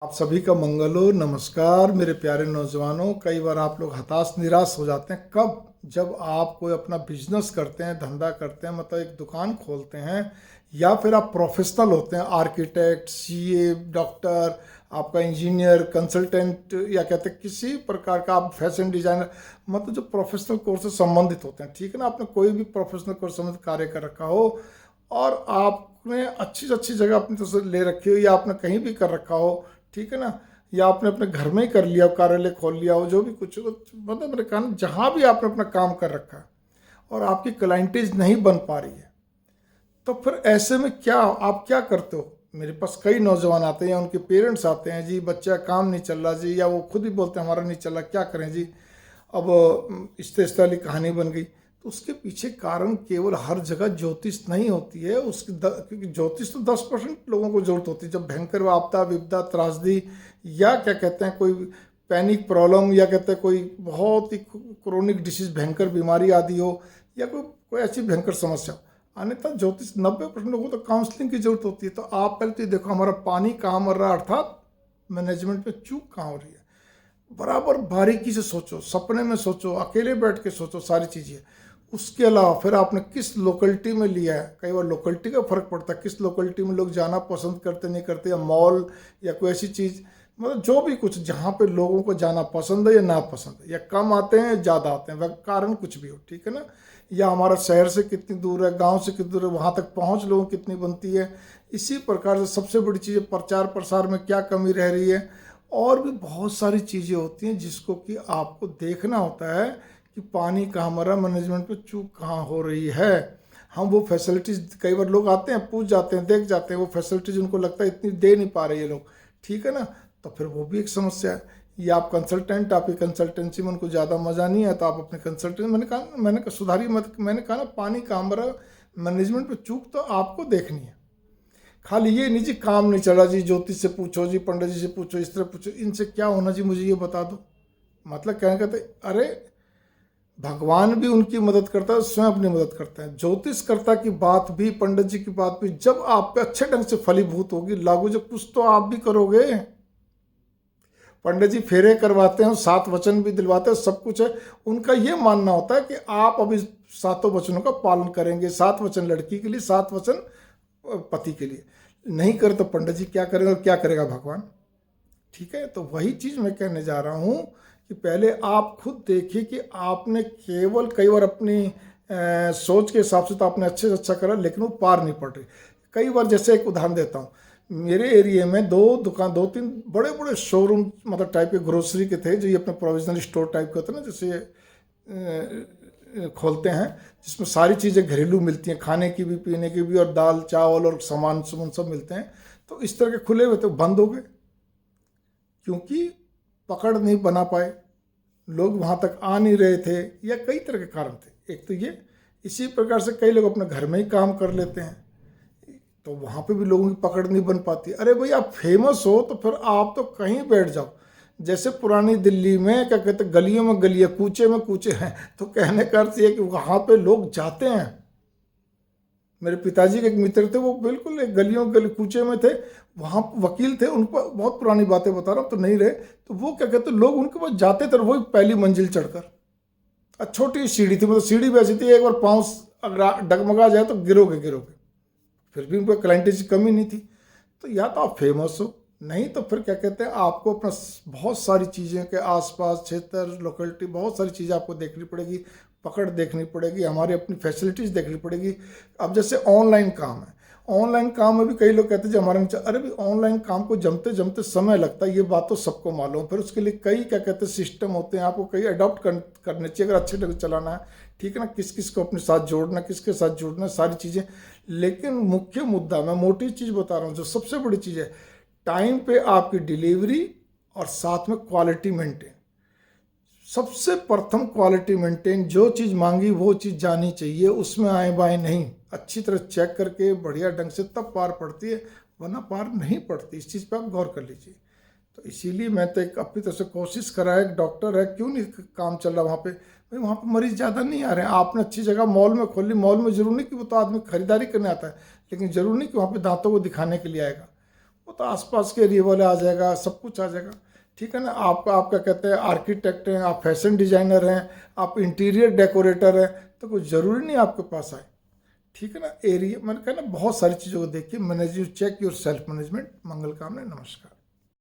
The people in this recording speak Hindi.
आप सभी का मंगल हो। नमस्कार मेरे प्यारे नौजवानों। कई बार आप लोग हताश निराश हो जाते हैं कब, जब आप कोई अपना बिजनेस करते हैं, धंधा करते हैं, मतलब एक दुकान खोलते हैं, या फिर आप प्रोफेशनल होते हैं, आर्किटेक्ट, सीए, डॉक्टर, आपका इंजीनियर, कंसल्टेंट, या कहते हैं किसी प्रकार का आप फैशन डिजाइनर, मतलब जो प्रोफेशनल कोर्स से संबंधित होते हैं, ठीक है ना। आपने कोई भी प्रोफेशनल कोर्स से संबंधित कार्य कर रखा हो और आपने अच्छी से अच्छी जगह अपनी तरफ से ले रखी हो, या आपने कहीं भी कर रखा हो, ठीक है ना, या आपने अपने घर में ही कर लिया, कार्यालय खोल लिया हो, जो भी कुछ हो, तो मतलब मेरे कहना जहाँ भी आपने अपना काम कर रखा है और आपकी क्लाइंटेज नहीं बन पा रही है, तो फिर ऐसे में क्या आप क्या करते हो। मेरे पास कई नौजवान आते हैं या उनके पेरेंट्स आते हैं, जी बच्चा काम नहीं चल रहा जी, या वो खुद ही बोलते हैं हमारा नहीं चल रहा, क्या करें जी। अब इस वाली कहानी बन गई। तो उसके पीछे कारण केवल हर जगह ज्योतिष नहीं होती है, क्योंकि ज्योतिष तो 10% लोगों को जरूरत होती है। जब भयंकर आपदा विपदा त्रासदी, या क्या कहते हैं कोई पैनिक प्रॉब्लम, या कहते हैं कोई बहुत ही क्रोनिक डिसीज, भयंकर बीमारी आदि हो, या कोई ऐसी भयंकर समस्या हो, अन्यथा ज्योतिष 90% लोगों को तो काउंसलिंग की जरूरत होती है। तो आप पहले तो ये देखो हमारा पानी कहाँ मर रहा है, अर्थात मैनेजमेंट में चूक कहाँ हो रही है। बराबर बारीकी से सोचो, सपने में सोचो, अकेले बैठ के सोचो सारी चीज़ें। उसके अलावा फिर आपने किस लोकेलिटी में लिया है, कई बार लोकेलिटी का फर्क पड़ता है, किस लोकेलिटी में लोग जाना पसंद करते नहीं करते, या मॉल या कोई ऐसी चीज़, मतलब जो भी कुछ जहाँ पे लोगों को जाना पसंद है या ना पसंद है, या कम आते हैं ज़्यादा आते हैं, वह कारण कुछ भी हो, ठीक है ना। या हमारा शहर से कितनी दूर है, गांव से कितनी दूर है, वहाँ तक पहुँच लोगों की कितनी बनती है। इसी प्रकार से सबसे बड़ी चीज़ प्रचार प्रसार में क्या कमी रह रही है, और भी बहुत सारी चीज़ें होती हैं जिसको कि आपको देखना होता है कि पानी कहाँ मरा, मैनेजमेंट पे चूक कहाँ हो रही है। हम वो फैसिलिटीज़, कई बार लोग आते हैं, पूछ जाते हैं, देख जाते हैं, वो फैसिलिटीज़ उनको लगता है इतनी दे नहीं पा रहे ये लोग, ठीक है ना। तो फिर वो भी एक समस्या है। या आप कंसल्टेंट, आपकी कंसल्टेंसी में उनको ज़्यादा मज़ा नहीं है, तो आप अपने कंसल्टेंट, मैंने कहा सुधारिए मत, मैंने कहा ना पानी कहाँ मरा, मैनेजमेंट पे चूक तो आपको देखनी है। खाली ये नहीं जी काम नहीं चला जी, ज्योतिष से पूछो जी, पंडित जी से पूछो, इस तरह पूछो, इनसे क्या होना जी, मुझे ये बता दो। मतलब कहने कहते, अरे भगवान भी उनकी मदद करता है, स्वयं अपनी मदद करता है। ज्योतिषकर्ता की बात भी, पंडित जी की बात भी जब आप पे अच्छे ढंग से फलीभूत होगी, लागू, जब कुछ तो आप भी करोगे। पंडित जी फेरे करवाते हैं, 7 वचन भी दिलवाते हैं, सब कुछ है। उनका ये मानना होता है कि आप अभी 7 वचनों का पालन करेंगे, 7 वचन लड़की के लिए, 7 वचन पति के लिए। नहीं करे तो पंडित जी क्या करेगा, क्या करेगा भगवान, ठीक है। तो वही चीज़ मैं कहने जा रहा हूँ कि पहले आप खुद देखिए कि आपने केवल, कई बार अपनी सोच के हिसाब से तो आपने अच्छे से अच्छा करा, लेकिन वो पार नहीं पड़ रही। कई बार, जैसे एक उदाहरण देता हूँ, मेरे एरिया में दो तीन बड़े बड़े शोरूम, मतलब टाइप के ग्रोसरी के थे, जो ये अपने प्रोविजनल स्टोर टाइप के होते हैं ना, जैसे खोलते हैं, जिसमें सारी चीज़ें घरेलू मिलती हैं, खाने की भी, पीने की भी, और दाल चावल और सामान सुमन सब मिलते हैं। तो इस तरह के खुले हुए थे, बंद हो गए, क्योंकि पकड़ नहीं बना पाए, लोग वहाँ तक आ नहीं रहे थे, या कई तरह के कारण थे। एक तो ये, इसी प्रकार से कई लोग अपने घर में ही काम कर लेते हैं, तो वहाँ पे भी लोगों की पकड़ नहीं बन पाती। अरे भाई आप फेमस हो तो फिर आप तो कहीं बैठ जाओ। जैसे पुरानी दिल्ली में क्या कहते, गलियों में गलियाँ, कूचे में कूचे हैं, तो कहने का अर्थ ये कि वहाँ पे लोग जाते हैं। मेरे पिताजी के एक मित्र थे, वो बिल्कुल एक गलियों गली कूचे में थे, वहाँ वकील थे, उनको बहुत पुरानी बातें बता रहा हूँ, तो नहीं रहे, तो वो क्या कहते, लोग उनके पास जाते थे, वही पहली मंजिल चढ़कर। छोटी सीढ़ी थी, मतलब सीढ़ी भी ऐसी थी, एक बार पाँव अगर डगमगा जाए तो गिरोगे गिरोगे, फिर भी उनको क्लाइंटेज की कमी नहीं थी। तो या तो आप फेमस हो, नहीं तो फिर क्या कहते हैं, आपको अपना बहुत सारी चीज़ें के आसपास क्षेत्र, लोकेलिटी, बहुत सारी चीज़ें आपको देखनी पड़ेगी, पकड़ देखनी पड़ेगी, हमारी अपनी फैसिलिटीज़ देखनी पड़ेगी। अब जैसे ऑनलाइन काम है, ऑनलाइन काम में भी कई लोग कहते हैं जो हमारे में, अरे भी ऑनलाइन काम को जमते जमते समय लगता है, ये बात तो सबको मालूम है। फिर उसके लिए कई क्या कहते हैं सिस्टम होते हैं, आपको कई अडॉप्ट करने चाहिए अगर अच्छे ढंग से चलाना है, ठीक है ना। किस किस को अपने साथ जोड़ना, किसके साथ जुड़ना, सारी चीज़ें। लेकिन मुख्य मुद्दा, मैं मोटी चीज़ बता रहा हूँ, जो सबसे बड़ी चीज़ है, टाइम पे आपकी डिलीवरी, और साथ में क्वालिटी मेंटेन। सबसे प्रथम क्वालिटी मेंटेन, जो चीज़ मांगी वो चीज़ जानी चाहिए, उसमें आए बाएँ नहीं, अच्छी तरह चेक करके बढ़िया ढंग से तब पार पड़ती है, वरना पार नहीं पड़ती। इस चीज़ पे आप गौर कर लीजिए। तो इसीलिए मैं तो एक अपनी तरफ से कोशिश करा है, एक डॉक्टर है, क्यों नहीं काम चल रहा वहाँ पे, भाई वहाँ पे मरीज ज़्यादा नहीं आ रहे हैं। आपने अच्छी जगह मॉल में खोल ली, मॉल में जरूर नहीं कि वो तो आदमी खरीदारी करने आता है, लेकिन जरूर नहीं कि वहाँ पे दांतों को दिखाने के लिए आएगा। वो तो आसपास के एरिया वाले आ जाएगा, सब कुछ आ जाएगा। ठीक है ना। आपका कहते हैं आर्किटेक्ट हैं, आप फैशन डिजाइनर हैं, आप इंटीरियर डेकोरेटर हैं, तो कुछ ज़रूरी नहीं आपके पास आए। ठीक है ना। एरिया मैंने कहा ना, बहुत सारी चीज़ों को देखिए। Manage you check your self management. मंगल कामना। नमस्कार।